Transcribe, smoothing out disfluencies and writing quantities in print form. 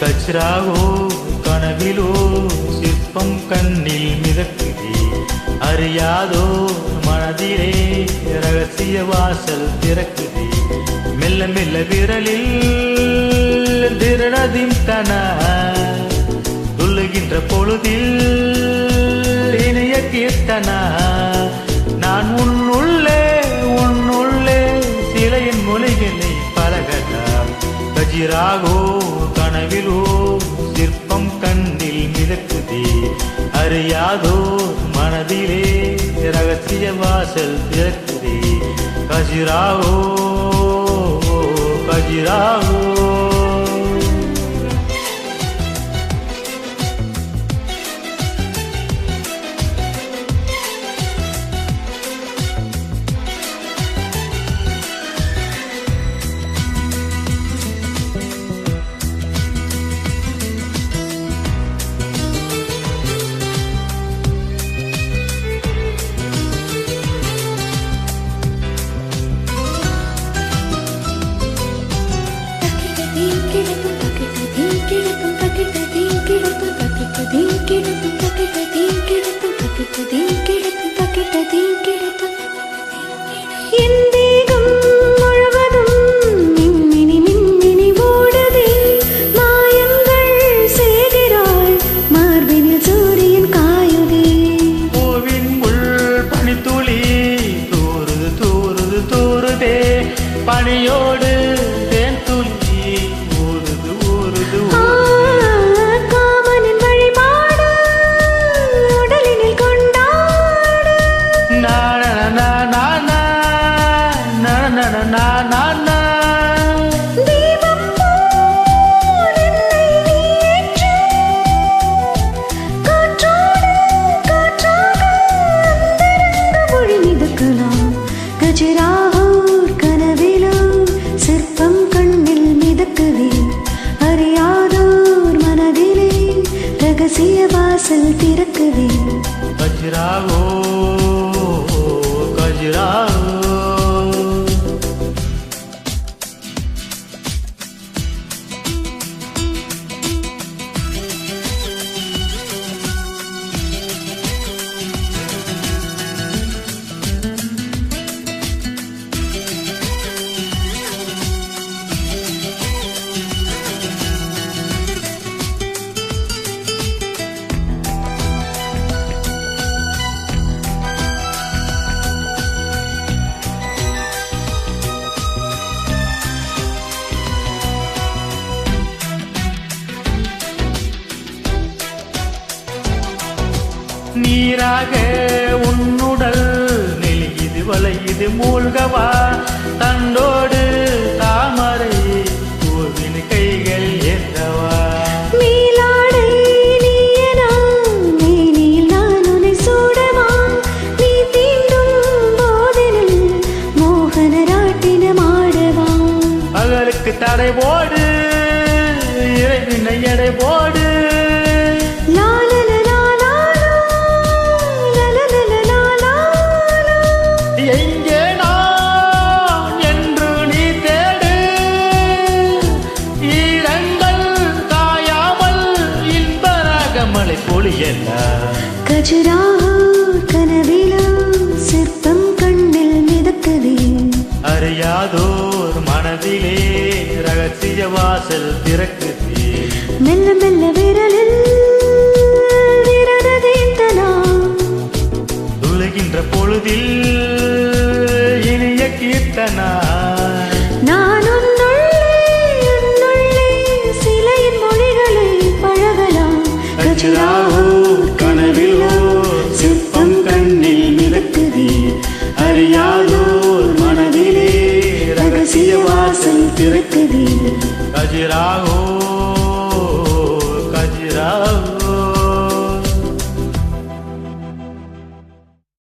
கஜ்ராவோ கனவிலோ சிற்பம் கண்ணில் மிதக்குதே அறியாதோ மனதிலே ரகசிய வாசல் திறக்குதே மெல்ல மெல்ல விரலில் திரணதிம் தன துள்ளுகின்ற பொழுதில் இணைய கீர்த்தனா நான் உன்னுள்ளே சிலையின் மொழிகளை பழகலாம் கஜிராகோ கனவிலோ சிற்பம் கண்ணில் மிதக்குதே அறியாதோ மனதிலே ரகசிய வாசல் திறக்குதே கஜிராகோ கஜிராகோ பனியோடு தேன் துளி ஊறுது ஊறுது காமனின் வழிபாடு உடலினில் கொண்டாடு தீபம் போல் என்னை நீயேற்று காற்றோடு காற்றாக அந்தரங்க மொழி மிதக்கலாம் கஜிராஹோர் கனவிலோ சிற்பம் கண்ணில் மிதக்குதே அறியாதோர் மனதிலே ரகசிய வாசல் திறக்குதே கஜிராகோ கஜிராகோ நீராக உன்னுடல் நெலியுது வளையுது மூழ்கவா தண்டோடு தாமரை பூவின் கைகள் ஏற்றவா நீலாடை நீயனா மேனியில் நான் உன்னை சூடவா நீ தீண்டும் போதினில் மோகன ராட்டினம் ஆடவா பகலுக்கு தடை போடு இறைவினை எடை போடு எங்கே நான் என்று நீ தேடு ஈரங்கள் காயாமல் இன்பராக மழை பொழியல்ல கஜிராஹோர் கனவிலோ சிற்பம் கண்ணில் மிதக்குதே அறியாதோர் மனதிலே ரகசிய வாசல் திறக்குதே மெல்ல மெல்ல விரலில் விரததேந்தனா துளைகின்ற பொழுதில் இனிய கீர்த்தனா நான் உன்னுள்ளே சிலையின் மொழிகளை பழகலாம் கஜிராஹோர் கனவிலோ சிற்பம் கண்ணில் மிதக்குதே அறியாதோர் மனதிலே ரகசிய வாசல் திறக்குதே கஜிராஹோர்